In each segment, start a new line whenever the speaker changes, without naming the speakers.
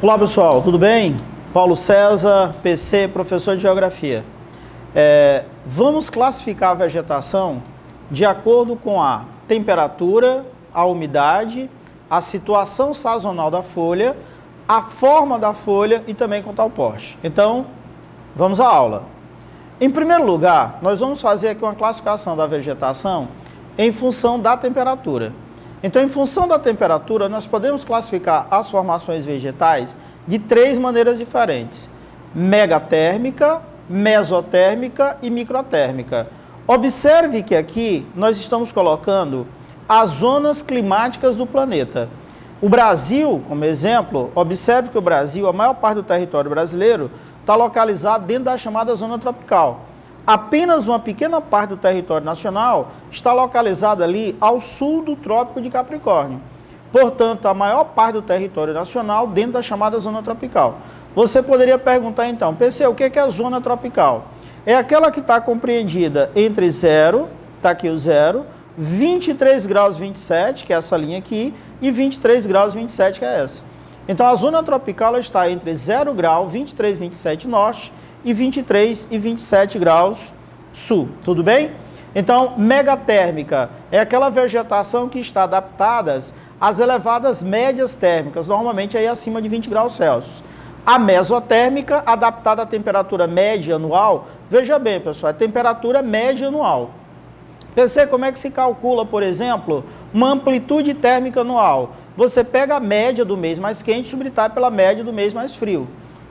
Olá pessoal, tudo bem? Paulo César, PC, professor de Geografia. Vamos classificar a vegetação de acordo com a temperatura, a umidade, a situação sazonal da folha, a forma da folha e também contar o porte. Então, vamos à aula. Em primeiro lugar, nós vamos fazer aqui uma classificação da vegetação em função da temperatura. Então, em função da temperatura, nós podemos classificar as formações vegetais de três maneiras diferentes: megatérmica, mesotérmica e microtérmica. Observe que aqui nós estamos colocando as zonas climáticas do planeta. O Brasil, como exemplo, observe que o Brasil, a maior parte do território brasileiro, está localizado dentro da chamada zona tropical. Apenas uma pequena parte do território nacional está localizada ali ao sul do Trópico de Capricórnio. Portanto, a maior parte do território nacional dentro da chamada zona tropical. Você poderia perguntar então, PC, o que é a zona tropical? É aquela que está compreendida entre 0, está aqui o 0, 23 graus 27, que é essa linha aqui, e 23 graus 27, que é essa. Então, a zona tropical ela está entre 0 grau, 23, 27 norte, e 23 e 27 graus sul, tudo bem? Então, megatérmica é aquela vegetação que está adaptada às elevadas médias térmicas, normalmente aí acima de 20 graus Celsius. A mesotérmica, adaptada à temperatura média anual, veja bem, pessoal, é temperatura média anual. PC, como é que se calcula, por exemplo, uma amplitude térmica anual? Você pega a média do mês mais quente e subtrai pela média do mês mais frio,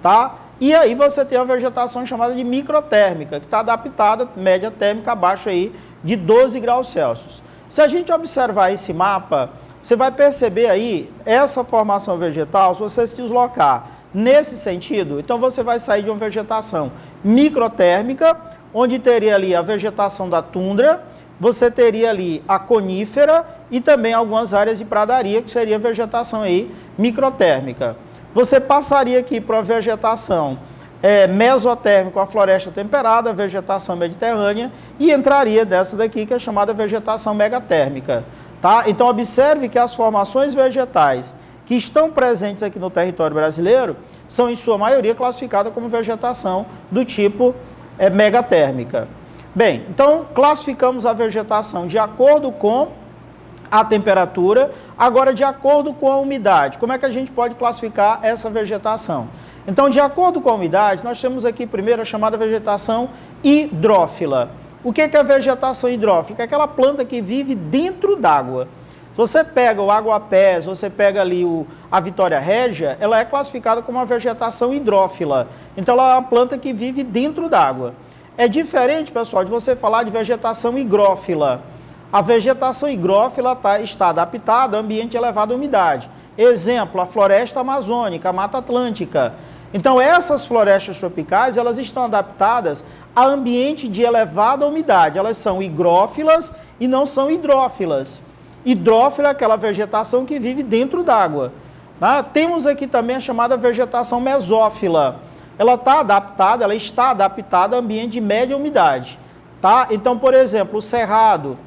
tá? E aí você tem a vegetação chamada de microtérmica, que está adaptada, média térmica abaixo aí de 12 graus Celsius. Se a gente observar esse mapa, você vai perceber aí essa formação vegetal, se você se deslocar nesse sentido, então você vai sair de uma vegetação microtérmica, onde teria ali a vegetação da tundra, você teria ali a conífera e também algumas áreas de pradaria, que seria a vegetação aí microtérmica. Você passaria aqui para a vegetação mesotérmica, a floresta temperada, a vegetação mediterrânea, e entraria dessa daqui, que é chamada vegetação megatérmica. Tá? Então, observe que as formações vegetais que estão presentes aqui no território brasileiro são, em sua maioria, classificadas como vegetação do tipo megatérmica. Bem, então, classificamos a vegetação de acordo com a temperatura, agora de acordo com a umidade. Como é que a gente pode classificar essa vegetação? Então, de acordo com a umidade, nós temos aqui primeiro a chamada vegetação hidrófila. O que é a vegetação hidrófila? É aquela planta que vive dentro d'água. Se você pega o aguapés, você pega ali a Vitória Régia, ela é classificada como uma vegetação hidrófila. Então, ela é uma planta que vive dentro d'água. É diferente, pessoal, de você falar de vegetação higrófila. A vegetação higrófila está adaptada a ambiente de elevada umidade. Exemplo, a floresta amazônica, a Mata Atlântica. Então, essas florestas tropicais, elas estão adaptadas a ambiente de elevada umidade. Elas são higrófilas e não são hidrófilas. Hidrófila é aquela vegetação que vive dentro d'água. Tá? Temos aqui também a chamada vegetação mesófila. Ela está adaptada a ambiente de média umidade. Tá? Então, por exemplo, o cerrado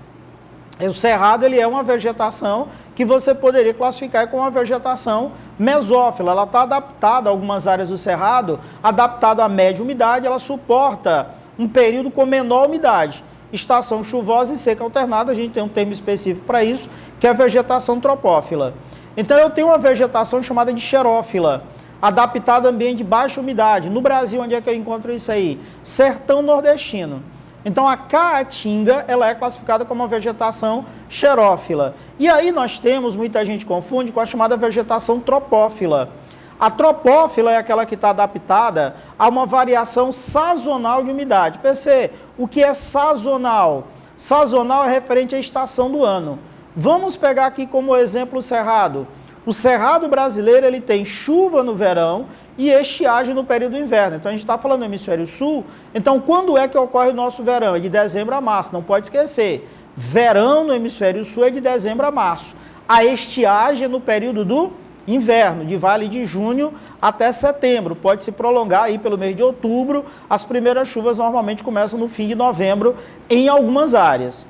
ele é uma vegetação que você poderia classificar como uma vegetação mesófila. Ela está adaptada a algumas áreas do cerrado, adaptada à média umidade, ela suporta um período com menor umidade. Estação chuvosa e seca alternada, a gente tem um termo específico para isso, que é a vegetação tropófila. Então eu tenho uma vegetação chamada de xerófila, adaptada a ambiente de baixa umidade. No Brasil, onde é que eu encontro isso aí? Sertão nordestino. Então, a caatinga, ela é classificada como uma vegetação xerófila. E aí nós temos, muita gente confunde, com a chamada vegetação tropófila. A tropófila é aquela que está adaptada a uma variação sazonal de umidade. PC, o que é sazonal? Sazonal é referente à estação do ano. Vamos pegar aqui como exemplo o cerrado. O cerrado brasileiro ele tem chuva no verão e estiagem no período do inverno. Então, a gente está falando do hemisfério sul. Então, quando é que ocorre o nosso verão? É de dezembro a março, não pode esquecer. Verão no hemisfério sul é de dezembro a março. A estiagem é no período do inverno, vale de junho até setembro. Pode se prolongar aí pelo mês de outubro. As primeiras chuvas normalmente começam no fim de novembro em algumas áreas.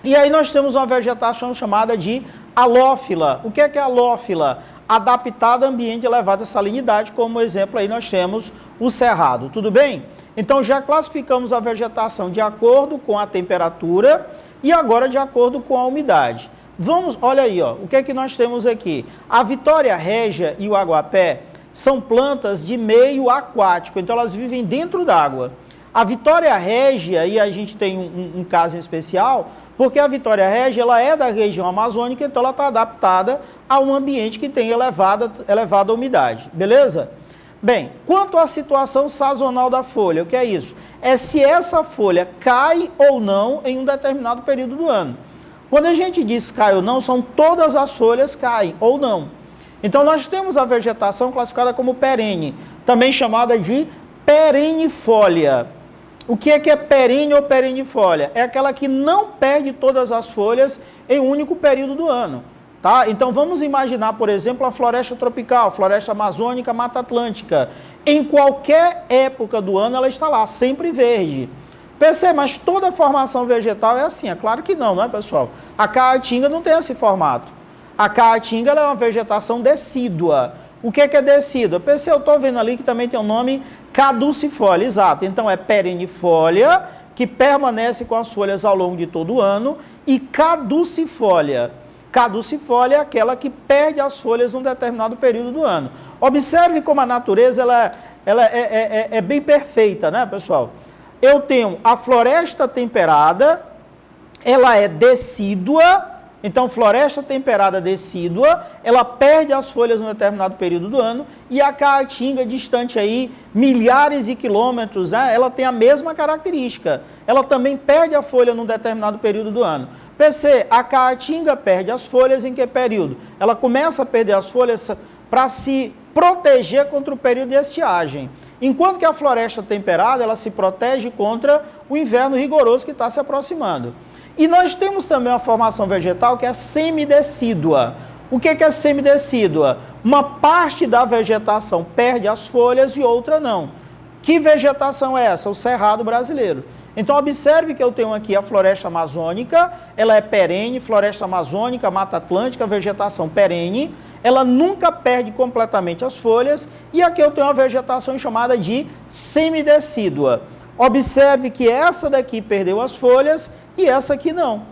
E aí nós temos uma vegetação chamada de halófila. O que é halófila? adaptada a ambiente de elevada salinidade, como exemplo aí nós temos o cerrado, tudo bem? Então já classificamos a vegetação de acordo com a temperatura e agora de acordo com a umidade. Vamos, olha aí, ó, o que é que nós temos aqui? A Vitória régia e o aguapé são plantas de meio aquático, então elas vivem dentro d'água. A Vitória régia, e a gente tem um caso em especial, porque a Vitória régia ela é da região amazônica, então ela está adaptada a um ambiente que tem elevada umidade, beleza? Bem, quanto à situação sazonal da folha, o que é isso? É se essa folha cai ou não em um determinado período do ano. Quando a gente diz cai ou não, são todas as folhas caem ou não. Então nós temos a vegetação classificada como perene, também chamada de perennifólia. O que é perene ou perennifólia? É aquela que não perde todas as folhas em um único período do ano. Tá? Então vamos imaginar, por exemplo, a floresta tropical, floresta amazônica, mata atlântica. Em qualquer época do ano ela está lá, sempre verde. PC, mas toda formação vegetal é assim? É claro que não, não é, pessoal? A caatinga não tem esse formato. A caatinga ela é uma vegetação decídua. O que é decídua? PC, eu estou vendo ali que também tem o nome caducifólia, exato. Então é perennifólia, que permanece com as folhas ao longo de todo o ano, e caducifólia. Caducifólia é aquela que perde as folhas num determinado período do ano. Observe como a natureza ela é bem perfeita, né, pessoal? Eu tenho a floresta temperada, ela é decídua, então floresta temperada decídua, ela perde as folhas num determinado período do ano, e a caatinga, distante aí milhares de quilômetros, né, ela tem a mesma característica. Ela também perde a folha num determinado período do ano. PC, a caatinga perde as folhas em que período? Ela começa a perder as folhas para se proteger contra o período de estiagem. Enquanto que a floresta temperada, ela se protege contra o inverno rigoroso que está se aproximando. E nós temos também uma formação vegetal que é semidecídua. O que é semidecídua? Uma parte da vegetação perde as folhas e outra não. Que vegetação é essa? O cerrado brasileiro. Então observe que eu tenho aqui a floresta amazônica, ela é perene, floresta amazônica, mata atlântica, vegetação perene, ela nunca perde completamente as folhas, e aqui eu tenho uma vegetação chamada de semidecídua. Observe que essa daqui perdeu as folhas e essa aqui não.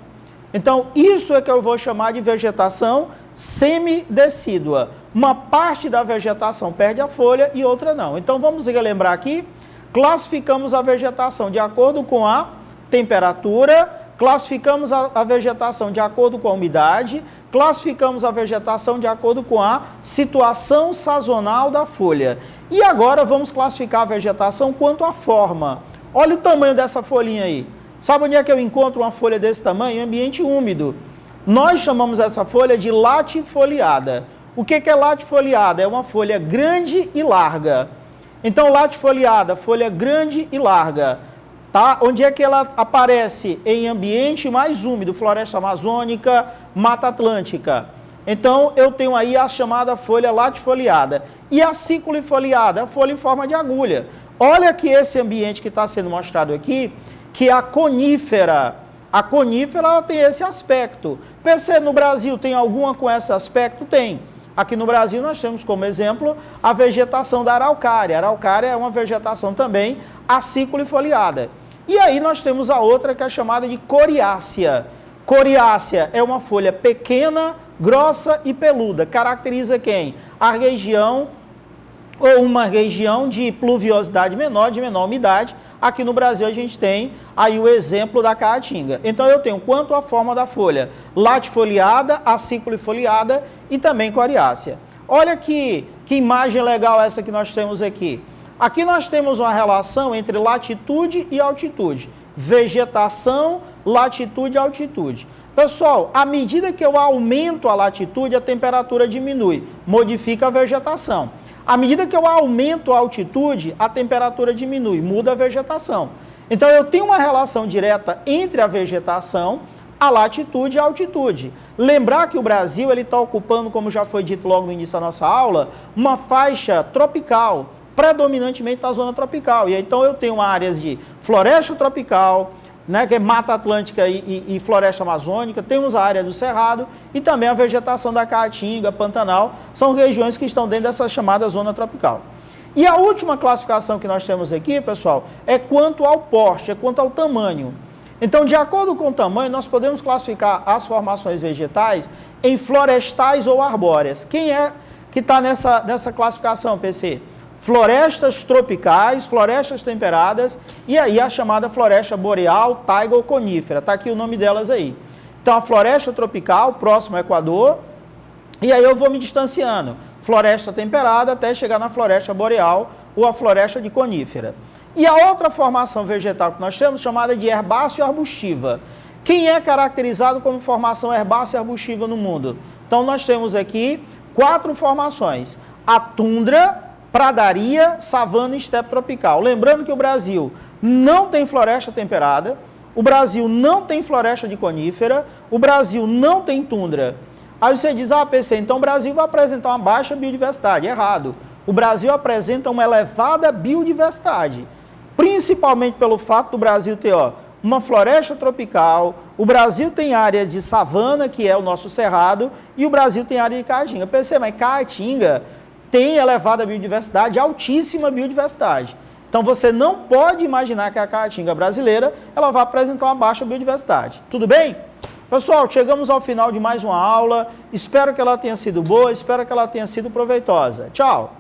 Então isso é que eu vou chamar de vegetação semidecídua. Uma parte da vegetação perde a folha e outra não. Então vamos relembrar aqui. Classificamos a vegetação de acordo com a temperatura, classificamos a vegetação de acordo com a umidade, classificamos a vegetação de acordo com a situação sazonal da folha. E agora vamos classificar a vegetação quanto à forma. Olha o tamanho dessa folhinha aí. Sabe onde é que eu encontro uma folha desse tamanho? Em ambiente úmido. Nós chamamos essa folha de latifoliada. O que é latifoliada? É uma folha grande e larga. Então, latifoliada, folha grande e larga, tá? Onde é que ela aparece? Em ambiente mais úmido, floresta amazônica, mata atlântica. Então, eu tenho aí a chamada folha latifoliada. E a ciculifoliada, a folha em forma de agulha. Olha que esse ambiente que está sendo mostrado aqui, que a conífera ela tem esse aspecto. PC, no Brasil tem alguma com esse aspecto? Tem. Aqui no Brasil nós temos como exemplo a vegetação da araucária. A araucária é uma vegetação também aciculifoliada. E aí nós temos a outra que é chamada de coriácea. Coriácea é uma folha pequena, grossa e peluda. Caracteriza quem? A região ou uma região de pluviosidade menor, de menor umidade. Aqui no Brasil a gente tem aí o exemplo da caatinga. Então eu tenho quanto à forma da folha, latifoliada, aciculifoliada e também coriácea. Olha que imagem legal essa que nós temos aqui. Aqui nós temos uma relação entre latitude e altitude. Vegetação, latitude e altitude. Pessoal, à medida que eu aumento a latitude, a temperatura diminui, modifica a vegetação. À medida que eu aumento a altitude, a temperatura diminui, muda a vegetação. Então, eu tenho uma relação direta entre a vegetação, a latitude e a altitude. Lembrar que o Brasil está ocupando, como já foi dito logo no início da nossa aula, uma faixa tropical, predominantemente da zona tropical. E então, eu tenho áreas de floresta tropical, né, que é Mata Atlântica e Floresta Amazônica, temos a área do Cerrado e também a vegetação da Caatinga, Pantanal, são regiões que estão dentro dessa chamada zona tropical. E a última classificação que nós temos aqui, pessoal, é quanto ao porte, é quanto ao tamanho. Então, de acordo com o tamanho, nós podemos classificar as formações vegetais em florestais ou arbóreas. Quem é que está nessa classificação, PC? Florestas tropicais, florestas temperadas e aí a chamada floresta boreal, taiga ou conífera. Está aqui o nome delas aí. Então, a floresta tropical, próximo ao Equador, e aí eu vou me distanciando. Floresta temperada até chegar na floresta boreal ou a floresta de conífera. E a outra formação vegetal que nós temos, chamada de herbácea e arbustiva. Quem é caracterizado como formação herbácea e arbustiva no mundo? Então, nós temos aqui 4 formações. A tundra, pradaria, savana e estepe tropical. Lembrando que o Brasil não tem floresta temperada, o Brasil não tem floresta de conífera, o Brasil não tem tundra. Aí você diz, PC, então o Brasil vai apresentar uma baixa biodiversidade. Errado. O Brasil apresenta uma elevada biodiversidade, principalmente pelo fato do Brasil ter uma floresta tropical, o Brasil tem área de savana, que é o nosso cerrado, e o Brasil tem área de caatinga. PC, mas caatinga tem elevada biodiversidade, altíssima biodiversidade. Então você não pode imaginar que a caatinga brasileira ela vai apresentar uma baixa biodiversidade. Tudo bem? Pessoal, chegamos ao final de mais uma aula. Espero que ela tenha sido boa, espero que ela tenha sido proveitosa. Tchau!